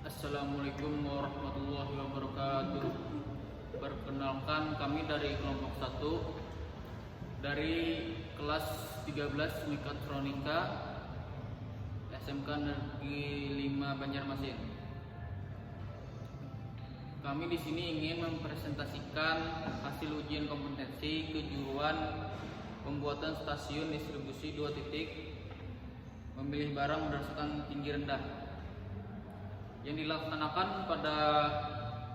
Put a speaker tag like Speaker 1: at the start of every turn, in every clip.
Speaker 1: Assalamualaikum warahmatullahi wabarakatuh. Perkenalkan, kami dari kelompok 1 dari kelas 13 Mekatronika SMK Negeri 5 Banjarmasin. Kami di sini ingin mempresentasikan hasil ujian kompetensi kejuruan pembuatan stasiun distribusi 2 titik, memilih barang berdasarkan tinggi rendah, yang dilaksanakan pada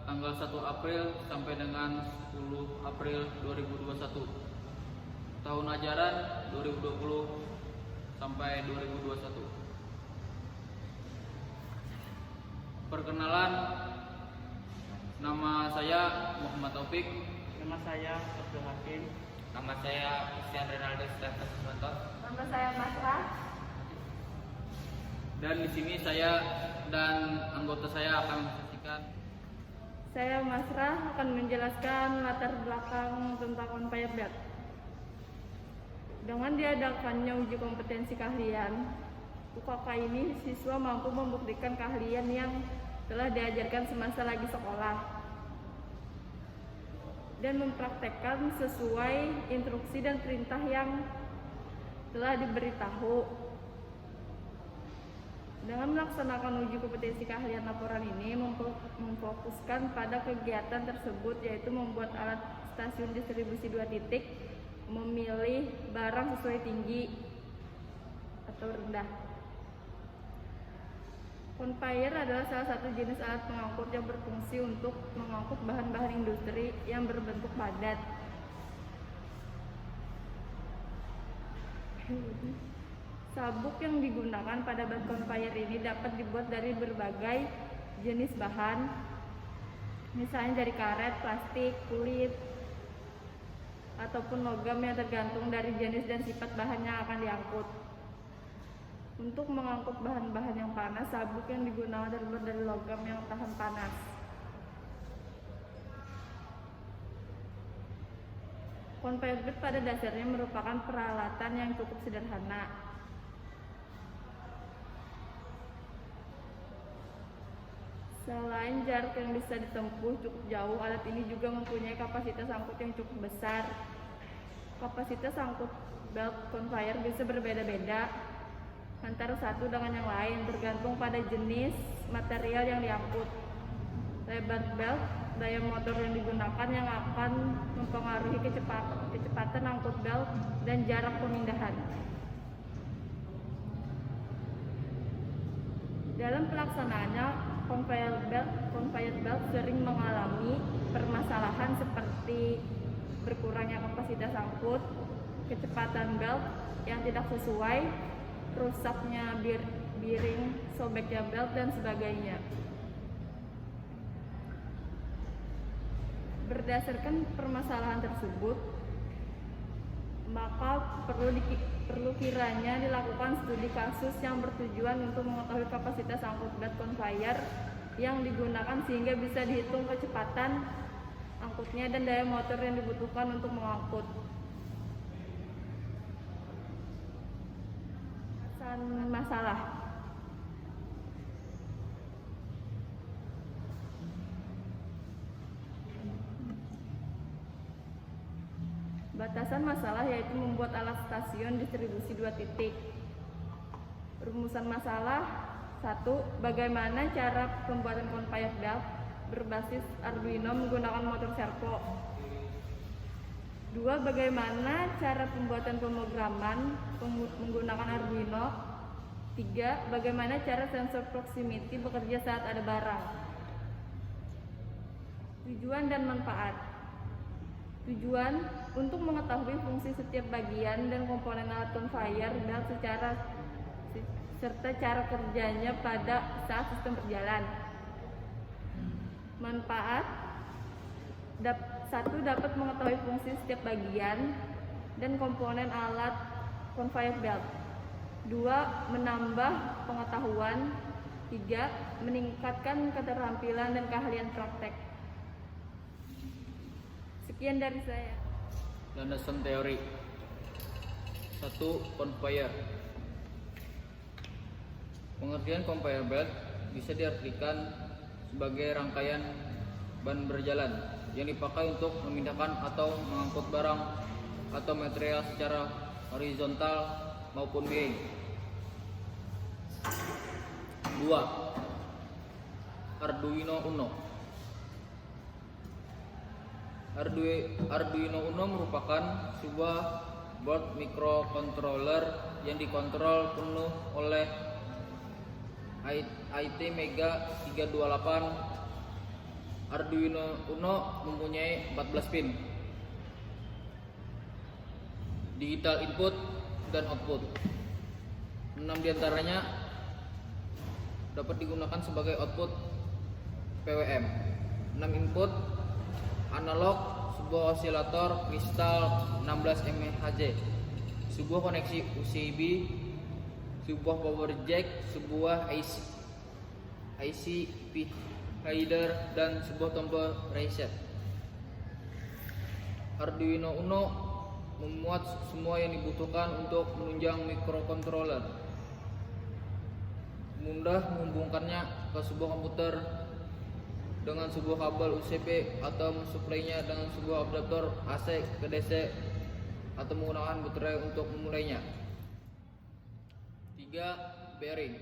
Speaker 1: tanggal 1 April sampai dengan 10 April 2021, tahun ajaran 2020 sampai 2021. Perkenalan, nama saya Muhammad Taufik.
Speaker 2: Nama saya Abdul Hakim.
Speaker 3: Nama saya Christian Renaldo Susanto.
Speaker 4: Nama saya Masra.
Speaker 1: Dan di sini saya dan anggota saya akan menyaksikan.
Speaker 4: Saya Masra akan menjelaskan latar belakang tentang conveyor belt. Dengan diadakannya uji kompetensi keahlian, UKK ini siswa mampu membuktikan keahlian yang telah diajarkan semasa lagi sekolah dan mempraktekkan sesuai instruksi dan perintah yang telah diberitahu. Dengan melaksanakan uji kompetensi keahlian, laporan ini memfokuskan pada kegiatan tersebut, yaitu membuat alat stasiun distribusi 2 titik, memilih barang sesuai tinggi atau rendah. Conveyor adalah salah satu jenis alat pengangkut yang berfungsi untuk mengangkut bahan-bahan industri yang berbentuk padat. Sabuk yang digunakan pada belt conveyor ini dapat dibuat dari berbagai jenis bahan, misalnya dari karet, plastik, kulit, ataupun logam, yang tergantung dari jenis dan sifat bahan yang akan diangkut. Untuk mengangkut bahan-bahan yang panas, sabuk yang digunakan terbuat dari logam yang tahan panas. Conveyor belt pada dasarnya merupakan peralatan yang cukup sederhana. Selain jarak yang bisa ditempuh cukup jauh, alat ini juga mempunyai kapasitas angkut yang cukup besar. Kapasitas angkut belt conveyor bisa berbeda-beda antara satu dengan yang lain, tergantung pada jenis material yang diangkut, lebar belt, daya motor yang digunakan yang akan mempengaruhi kecepatan angkut belt, dan jarak pemindahan. Dalam pelaksanaannya, conveyor belt sering mengalami permasalahan seperti berkurangnya kapasitas angkut, kecepatan belt yang tidak sesuai, rusaknya bearing, sobeknya belt, dan sebagainya. Berdasarkan permasalahan tersebut, maka perlu kiranya dilakukan studi kasus yang bertujuan untuk mengetahui kapasitas angkut belt conveyor yang digunakan, sehingga bisa dihitung kecepatan angkutnya dan daya motor yang dibutuhkan untuk mengangkut. Masalah. Batasan masalah yaitu membuat alat stasiun distribusi 2 titik. Rumusan masalah: 1. Bagaimana cara pembuatan conveyor belt berbasis Arduino menggunakan motor servo. 2. Bagaimana cara pembuatan pemrograman menggunakan Arduino. 3. Bagaimana cara sensor proximity bekerja saat ada barang. Tujuan dan manfaat. Tujuan: untuk mengetahui fungsi setiap bagian dan komponen alat conveyor belt serta cara kerjanya pada saat sistem berjalan. Manfaat: 1. Dapat mengetahui fungsi setiap bagian dan komponen alat conveyor belt. 2. Menambah pengetahuan. 3. Meningkatkan keterampilan dan keahlian praktek. Sekian dari saya.
Speaker 1: Landasan teori. 1. Conveyor. Pengertian conveyor belt bisa diartikan sebagai rangkaian ban berjalan yang dipakai untuk memindahkan atau mengangkut barang atau material secara horizontal maupun miring. 2. Arduino Uno. Arduino Uno merupakan sebuah board microcontroller yang dikontrol penuh oleh IT Mega 328. Arduino Uno mempunyai 14 pin digital input dan output. 6 diantaranya dapat digunakan sebagai output PWM. 6 input analog, sebuah osilator kristal 16 mHz, sebuah koneksi USB, sebuah power jack, sebuah IC header, dan sebuah tombol reset. Arduino Uno memuat semua yang dibutuhkan untuk menunjang microcontroller. Mudah menghubungkannya ke sebuah komputer dengan sebuah kabel USB atau mensuplainya dengan sebuah adaptor AC ke DC atau menggunakan baterai untuk memulainya. 3. Bearing.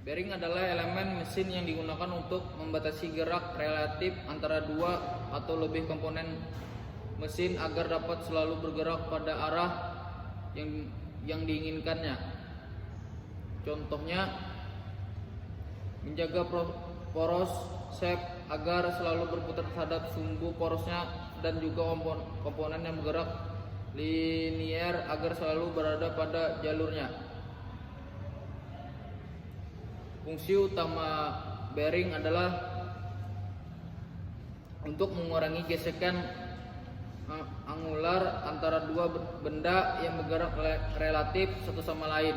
Speaker 1: Bearing adalah elemen mesin yang digunakan untuk membatasi gerak relatif antara dua atau lebih komponen mesin agar dapat selalu bergerak pada arah yang diinginkannya. Contohnya, menjaga poros shape agar selalu berputar terhadap sumbu porosnya, dan juga komponen yang bergerak linier agar selalu berada pada jalurnya. Fungsi utama bearing adalah untuk mengurangi gesekan angular antara dua benda yang bergerak relatif satu sama lain,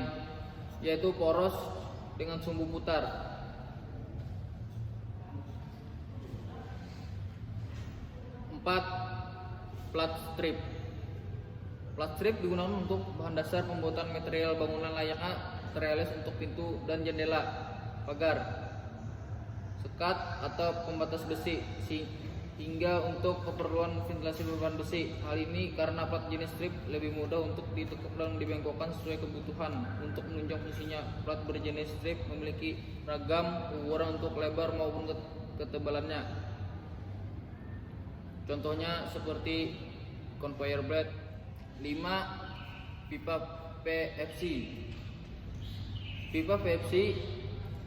Speaker 1: yaitu poros dengan sumbu putar. 4. Flat strip. Flat strip digunakan untuk bahan dasar pembuatan material bangunan layaknya trellis untuk pintu dan jendela, pagar, sekat atau pembatas besi, hingga untuk keperluan ventilasi beban besi. Hal ini karena plat jenis strip lebih mudah untuk ditekuk dan dibengkokkan sesuai kebutuhan. Untuk menunjang fungsinya, plat berjenis strip memiliki ragam ukuran untuk lebar maupun ketebalannya. Contohnya seperti conveyor belt. 5. Pipa PVC. Pipa PVC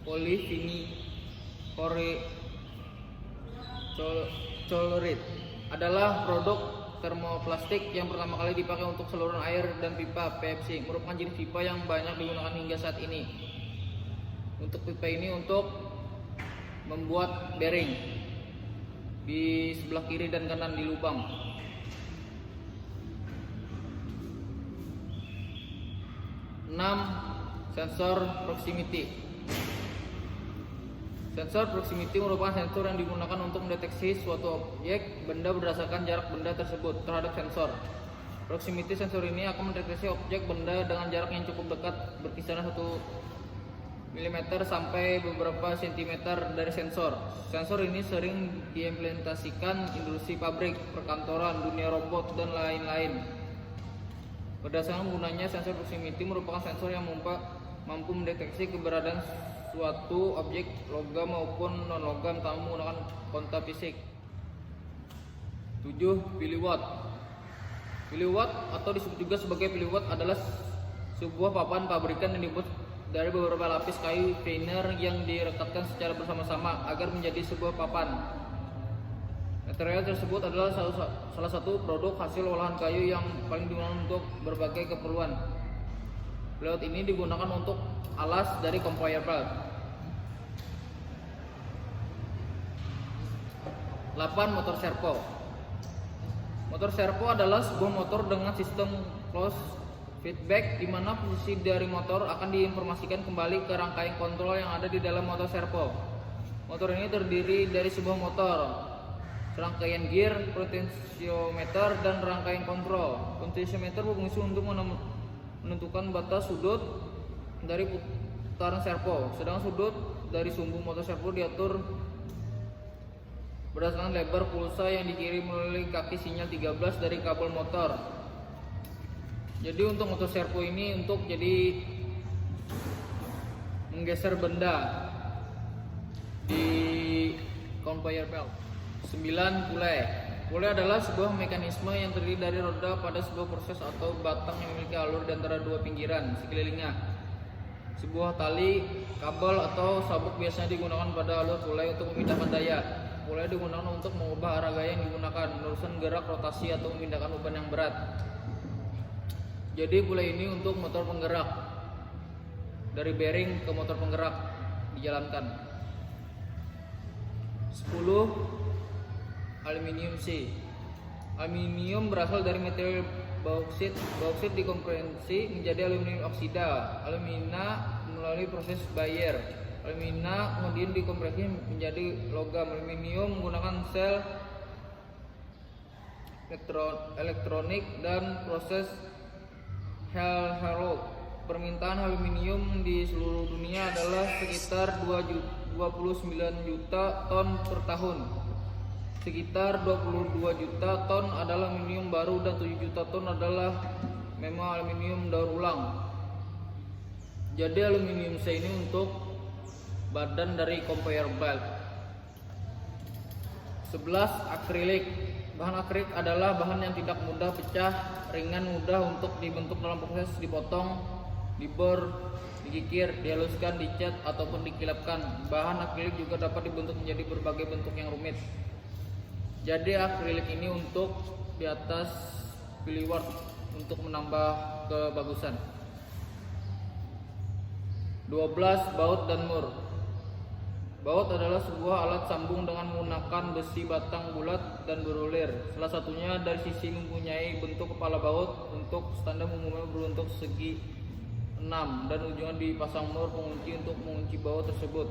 Speaker 1: polyvinylchloride adalah produk termoplastik yang pertama kali dipakai untuk saluran air, dan pipa PVC merupakan jenis pipa yang banyak digunakan hingga saat ini. Untuk pipa ini untuk membuat bearing di sebelah kiri dan kanan di lubang. 6. Sensor proximity. Sensor proximity merupakan sensor yang digunakan untuk mendeteksi suatu objek benda berdasarkan jarak benda tersebut terhadap sensor. Proximity sensor ini akan mendeteksi objek benda dengan jarak yang cukup dekat, berkisaran 1 mm sampai beberapa sentimeter dari sensor. Sensor ini sering diimplementasikan industri pabrik, perkantoran, dunia robot, dan lain-lain. Berdasarkan gunanya, sensor proximity merupakan sensor yang mampu mendeteksi keberadaan suatu objek logam maupun non-logam tanpa menggunakan kontak fisik. 7. Milliwatt. Milliwatt atau disebut juga sebagai milliwatt adalah sebuah papan pabrikan yang dibuat dari beberapa lapis kayu veneer yang direkatkan secara bersama-sama agar menjadi sebuah papan. Material tersebut adalah salah satu produk hasil olahan kayu yang paling digunakan untuk berbagai keperluan. Milliwatt ini digunakan untuk alas dari conveyor belt. 8. Motor servo. Motor servo adalah sebuah motor dengan sistem closed feedback, di mana posisi dari motor akan diinformasikan kembali ke rangkaian kontrol yang ada di dalam motor servo. Motor ini terdiri dari sebuah motor, serangkaian gear, potensiometer, dan rangkaian kontrol. Potensiometer berfungsi untuk menentukan batas sudut dari putaran servo. Sedangkan sudut dari sumbu motor servo diatur berdasarkan lebar pulsa yang dikirim melalui kaki sinyal 13 dari kabel motor. Jadi untuk motor servo ini untuk jadi menggeser benda di conveyor belt. 9. Pulai. Pulai adalah sebuah mekanisme yang terdiri dari roda pada sebuah proses atau batang yang memiliki alur di antara dua pinggiran sekelilingnya. Sebuah tali, kabel atau sabuk biasanya digunakan pada alur pulai untuk memindahkan daya. Pulai digunakan untuk mengubah arah gaya yang digunakan, meneruskan gerak rotasi atau memindahkan beban yang berat. Jadi pulai ini untuk motor penggerak, dari bearing ke motor penggerak dijalankan. 10. Aluminium C. Aluminium berasal dari material bauksit. Bauksit dikompresi menjadi aluminium oksida, alumina melalui proses Bayer. Alumina kemudian dikompresi menjadi logam. Aluminium menggunakan sel elektronik dan proses Hell-Hello. Permintaan aluminium di seluruh dunia adalah sekitar 29 juta ton per tahun. Sekitar 22 juta ton adalah aluminium baru dan 7 juta ton adalah memang aluminium daur ulang. Jadi aluminium C ini untuk badan dari conveyor belt. 11. Akrilik. Bahan akrilik adalah bahan yang tidak mudah pecah, ringan, mudah untuk dibentuk dalam proses dipotong, dibor, dikikir, dihaluskan, dicat ataupun dikilapkan. Bahan akrilik juga dapat dibentuk menjadi berbagai bentuk yang rumit. Jadi akrilik ini untuk di atas filiward untuk menambah kebagusan. 12. Baut dan mur. Baut adalah sebuah alat sambung dengan menggunakan besi batang bulat dan berulir. Salah satunya dari sisi mempunyai bentuk kepala baut. Untuk standar umumnya berbentuk segi 6 dan ujungnya dipasang mur pengunci untuk mengunci baut tersebut.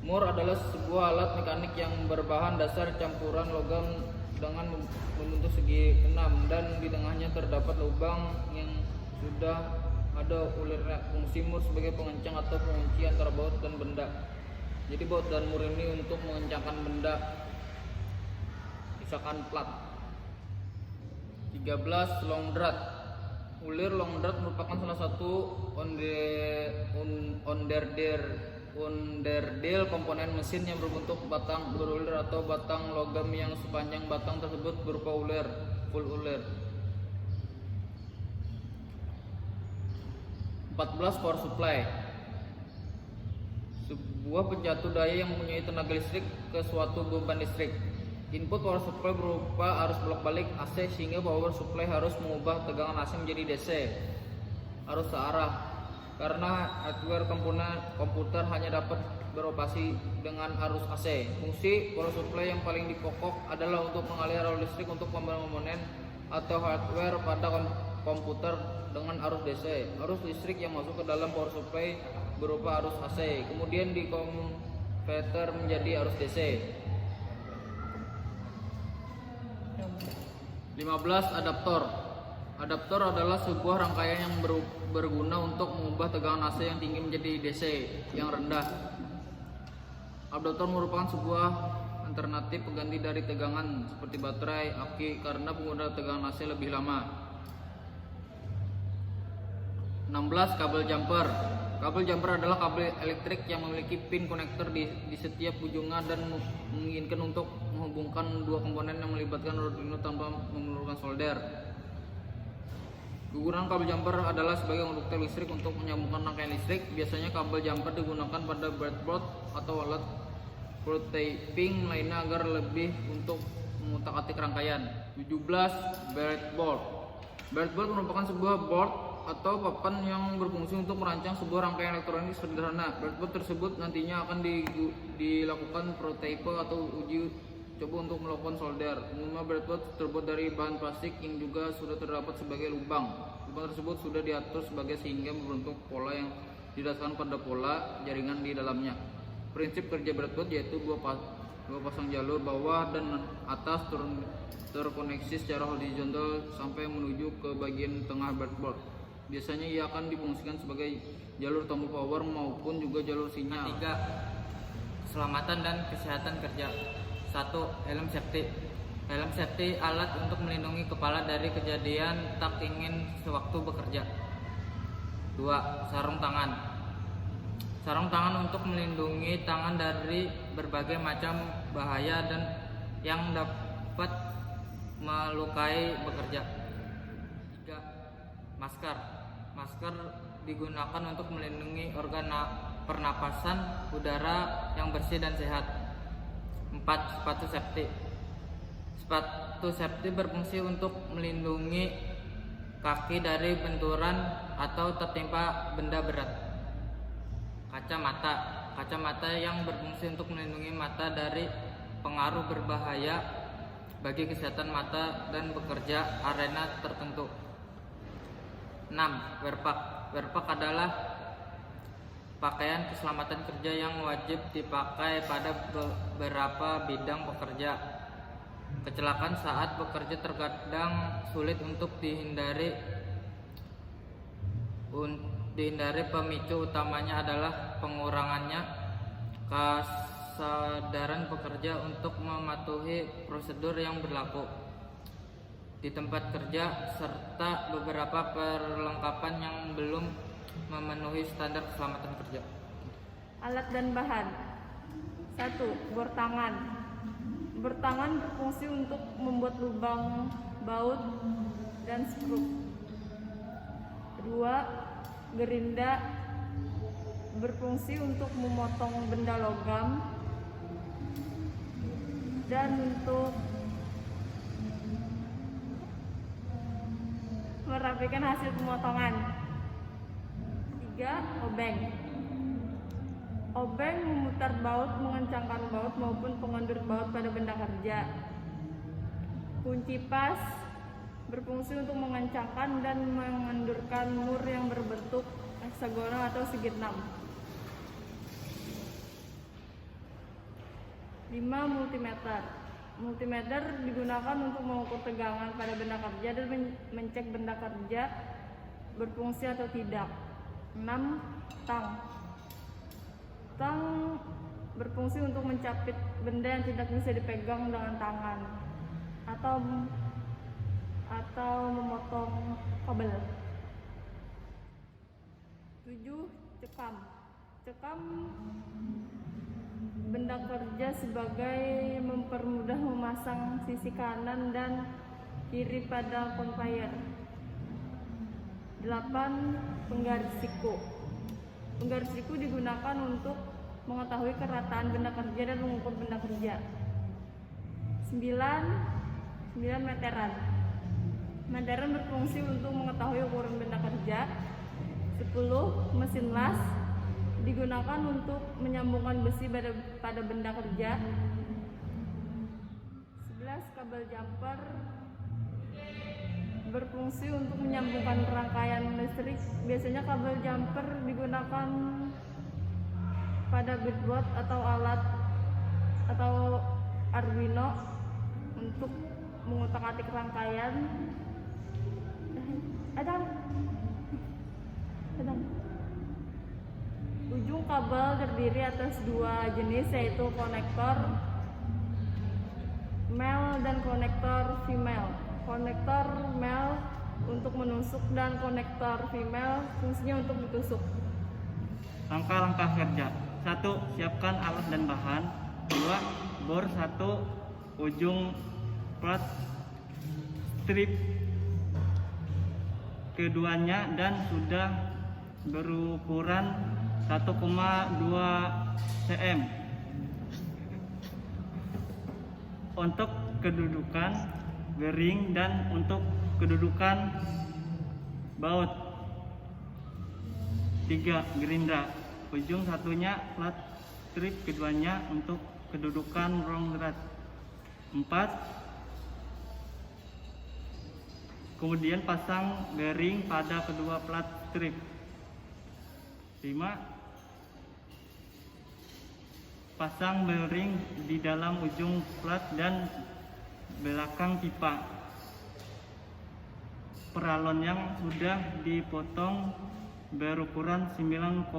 Speaker 1: Mur adalah sebuah alat mekanik yang berbahan dasar campuran logam dengan membentuk segi 6 dan di tengahnya terdapat lubang yang sudah ada ulirnya. Fungsi mur sebagai pengencang atau pengunci antara baut dan benda. Jadi baut dan mur ini untuk mengencangkan benda, misalkan plat. 13. Long drat. Ulir long drat merupakan salah satu underdeal komponen mesin yang berbentuk batang berulir atau batang logam yang sepanjang batang tersebut berupa ulir, full ulir. 14. Power supply. Sebuah penjatuh daya yang mempunyai tenaga listrik ke suatu beban listrik. Input power supply berupa arus bolak-balik AC sehingga power supply harus mengubah tegangan AC menjadi DC, arus searah. Karena hardware komputer hanya dapat beroperasi dengan arus AC. Fungsi power supply yang paling pokok adalah untuk mengaliri arus listrik untuk komponen atau hardware pada komputer dengan arus DC. Arus listrik yang masuk ke dalam power supply berupa arus AC, kemudian dikonverter menjadi arus DC. 15. Adaptor. Adaptor adalah sebuah rangkaian yang berguna untuk mengubah tegangan AC yang tinggi menjadi DC yang rendah. Adaptor merupakan sebuah alternatif pengganti dari tegangan seperti baterai, aki karena penggunaan tegangan AC lebih lama. 16. Kabel jumper. Kabel jumper adalah kabel elektrik yang memiliki pin konektor di setiap ujungnya dan memungkinkan untuk menghubungkan dua komponen yang melibatkan Arduino tanpa memerlukan solder. Kegunaan kabel jumper adalah sebagai konduktor listrik untuk menyambungkan rangkaian listrik. Biasanya kabel jumper digunakan pada breadboard atau alat prototyping lainnya agar lebih untuk mengutak-atik rangkaian. 17. Breadboard. Breadboard merupakan sebuah board atau papan yang berfungsi untuk merancang sebuah rangkaian elektronik sederhana. Breadboard tersebut nantinya akan dilakukan prototype atau uji coba untuk melakukan solder. Umumnya breadboard terbuat dari bahan plastik yang juga sudah terdapat sebagai lubang. Lubang tersebut sudah diatur sebagai sehingga berbentuk pola yang didasarkan pada pola jaringan di dalamnya. Prinsip kerja breadboard yaitu dua pasang jalur bawah dan atas terkoneksi secara horizontal sampai menuju ke bagian tengah breadboard. Biasanya ia akan difungsikan sebagai jalur tombol power maupun juga jalur sinyal.
Speaker 3: 3. Keselamatan dan kesehatan kerja. 1. Helm safety. Helm safety alat untuk melindungi kepala dari kejadian tak ingin sewaktu bekerja. 2. Sarung tangan. Sarung tangan untuk melindungi tangan dari berbagai macam bahaya dan yang dapat melukai bekerja. 3. Masker. Masker digunakan untuk melindungi organ pernapasan udara yang bersih dan sehat. 4. Sepatu safety. Sepatu safety berfungsi untuk melindungi kaki dari benturan atau tertimpa benda berat. Kacamata. Kacamata yang berfungsi untuk melindungi mata dari pengaruh berbahaya bagi kesehatan mata dan bekerja arena tertentu. 6. Wearpack. Wearpack adalah pakaian keselamatan kerja yang wajib dipakai pada beberapa bidang pekerja. Kecelakaan saat bekerja terkadang sulit untuk dihindari. Pemicu utamanya adalah pengurangannya kesadaran pekerja untuk mematuhi prosedur yang berlaku di tempat kerja serta beberapa perlengkapan yang belum memenuhi standar keselamatan kerja.
Speaker 4: Alat dan bahan. 1. Bor tangan. Bor tangan berfungsi untuk membuat lubang baut dan skrup. 2. Gerinda berfungsi untuk memotong benda logam dan untuk merapikan hasil pemotongan. 3. Obeng. Obeng memutar baut, mengencangkan baut maupun pengendur baut pada benda kerja. Kunci pas berfungsi untuk mengencangkan dan mengendurkan mur yang berbentuk heksagonal atau segi 6. 5. Multimeter. Multimeter digunakan untuk mengukur tegangan pada benda kerja dan mencek benda kerja berfungsi atau tidak. 6. Tang. Tang berfungsi untuk mencapit benda yang tidak bisa dipegang dengan tangan atau memotong kabel. 7. Cekam. Cekam benda kerja sebagai mempermudah memasang sisi kanan dan kiri pada conveyor. 8. Penggaris siku. Penggaris siku digunakan untuk mengetahui kerataan benda kerja dan mengukur benda kerja. 9. Meteran. Meteran berfungsi untuk mengetahui ukuran benda kerja. 10. Mesin las digunakan untuk menyambungkan besi pada benda kerja. 11. Kabel jumper berfungsi untuk menyambungkan rangkaian listrik. Biasanya kabel jumper digunakan pada breadboard atau alat atau Arduino untuk mengutak-atik rangkaian. Ujung kabel terdiri atas dua jenis, yaitu konektor male dan konektor female. Konektor male untuk menusuk dan konektor female fungsinya untuk ditusuk.
Speaker 2: Langkah-langkah kerja. 1. Siapkan alat dan bahan. 2. Bor 1 ujung plat strip keduanya dan sudah berukuran 1,2 cm. Untuk kedudukan garing dan untuk kedudukan baut. 3. Gerinda. Ujung satunya plat strip, keduanya untuk kedudukan rong rad. 4. Kemudian pasang garing pada kedua plat strip. 5. Pasang bearing di dalam ujung plat dan belakang pipa. peralon yang sudah dipotong berukuran 9,8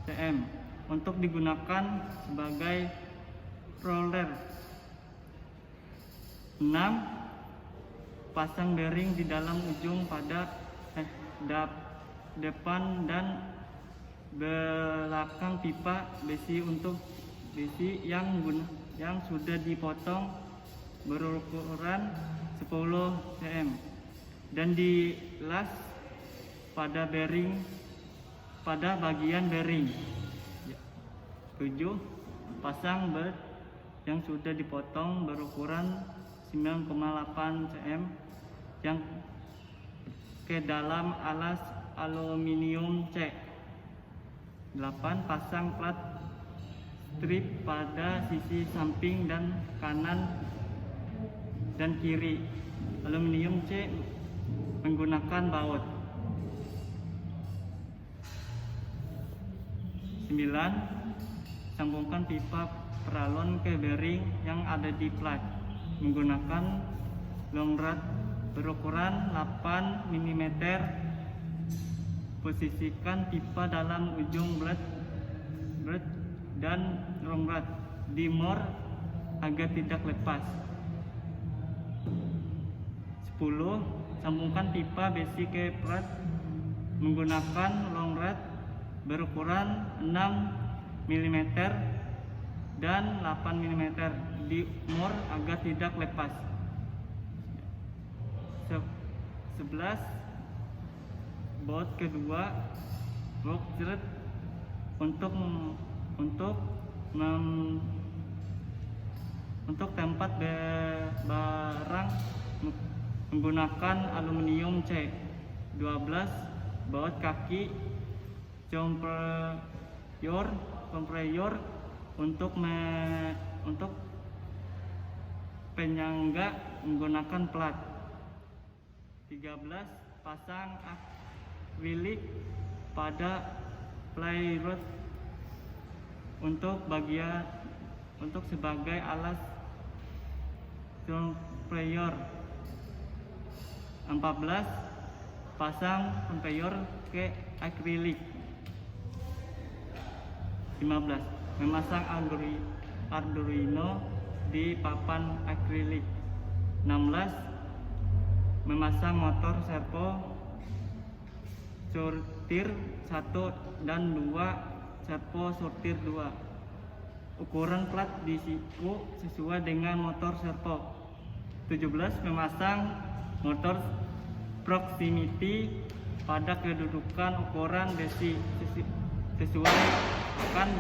Speaker 2: cm untuk digunakan sebagai roller. 6. Pasang bearing di dalam ujung pada depan dan belakang pipa besi untuk besi yang sudah dipotong berukuran 10 cm dan dilas pada bagian bearing. 7. Pasang bead yang sudah dipotong berukuran 9,8 cm yang ke dalam alas aluminium C. 8. Pasang plat strip pada sisi samping dan kanan dan kiri aluminium C menggunakan baut. 9. Sambungkan pipa peralon ke bearing yang ada di plat menggunakan long rod berukuran 8 mm. Posisikan pipa dalam ujung blade dan long rod di mor agar tidak lepas. 10. Sambungkan pipa besi ke plat menggunakan long rod berukuran 6 mm dan 8 mm di mor agar tidak lepas. 11. Baut kedua box thread untuk tempat barang menggunakan aluminium C. 12. Baut kaki kompreyor untuk penyangga menggunakan plat. 13. Pasang akrilik pada ply rod untuk sebagai alas kompreyor. 14. Pasang kompreyor ke akrilik. 15. Memasang Arduino di papan akrilik. 16. Memasang motor servo sortir 1 dan 2 servo sortir 2. Ukuran plat disiku sesuai dengan motor servo. 17. Memasang motor proximity pada kedudukan ukuran besi sesuai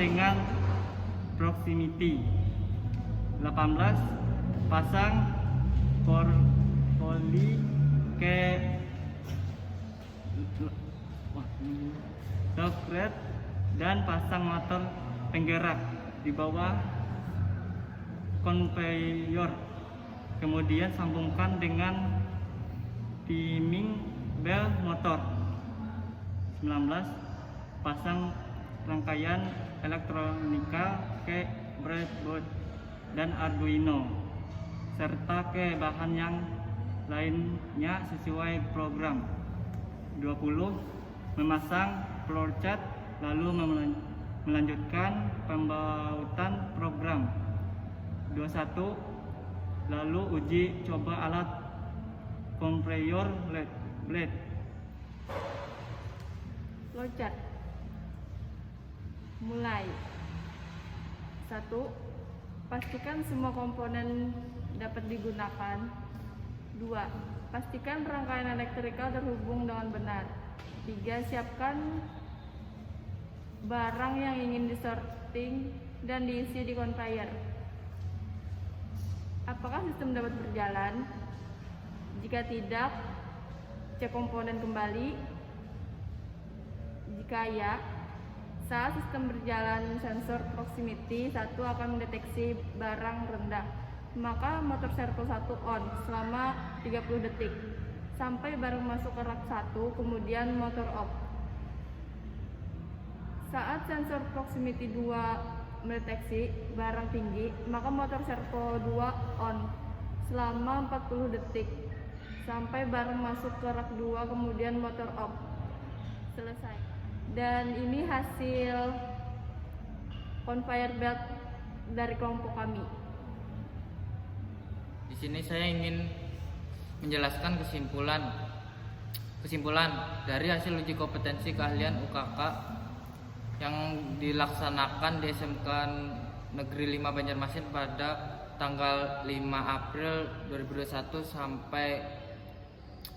Speaker 2: dengan proximity. 18. Pasang poli ke dogret dan pasang motor penggerak di bawah konveyor. Kemudian sambungkan dengan timing bel motor. 19. Pasang rangkaian elektronika ke breadboard dan Arduino serta ke bahan yang lainnya sesuai program. 20. Memasang floor chart lalu melanjutkan pembautan program. 21. Lalu uji coba alat kompreyor blade.
Speaker 4: Flowchart. Mulai. 1. Pastikan semua komponen dapat digunakan. 2. Pastikan rangkaian elektrikal terhubung dengan benar. 3. Siapkan barang yang ingin disorting dan diisi di conveyor. Apakah sistem dapat berjalan? Jika tidak, cek komponen kembali. Jika ya, saat sistem berjalan sensor proximity 1 akan mendeteksi barang rendah, maka motor servo 1 on selama 30 detik sampai barang masuk ke rak 1, kemudian motor off. Saat sensor proximity 2 mendeteksi barang tinggi, maka motor servo 2 on selama 40 detik sampai barang masuk ke rak 2 kemudian motor off. Selesai. Dan ini hasil conveyor belt dari kelompok kami.
Speaker 3: Di sini saya ingin menjelaskan kesimpulan dari hasil uji kompetensi keahlian UKK yang dilaksanakan di SMK Negeri 5 Banjarmasin pada tanggal 5 April 2021 sampai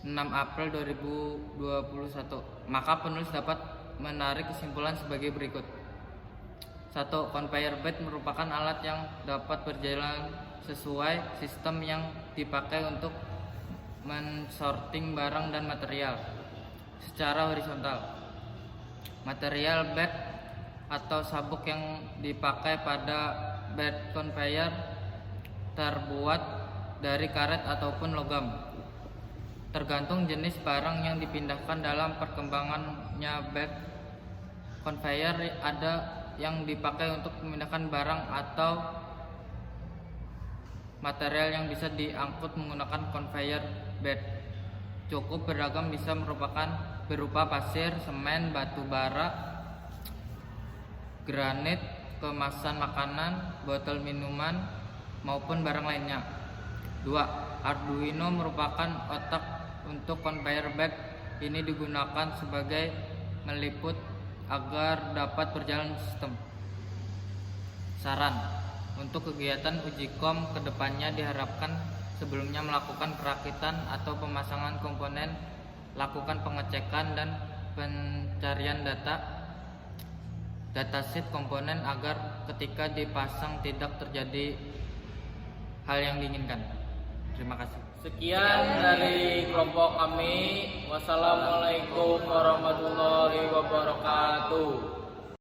Speaker 3: 6 April 2021. Maka penulis dapat menarik kesimpulan sebagai berikut. 1. Conveyor belt merupakan alat yang dapat berjalan sesuai sistem yang dipakai untuk mensorting barang dan material secara horizontal. Material bed atau sabuk yang dipakai pada bed conveyor terbuat dari karet ataupun logam. Tergantung jenis barang yang dipindahkan dalam perkembangannya bed conveyor, ada yang dipakai untuk memindahkan barang atau material yang bisa diangkut menggunakan conveyor belt. Cukup beragam, bisa berupa pasir, semen, batu bara, granit, kemasan makanan, botol minuman, maupun barang lainnya. 2. Arduino merupakan otak untuk conveyor belt. Ini digunakan sebagai meliput agar dapat berjalan sistem. Saran untuk kegiatan ujikom kedepannya diharapkan sebelumnya melakukan perakitan atau pemasangan komponen, lakukan pengecekan dan pencarian datasheet komponen agar ketika dipasang tidak terjadi hal yang diinginkan. Terima kasih.
Speaker 1: Sekian dari kelompok kami. Wassalamualaikum warahmatullahi wabarakatuh.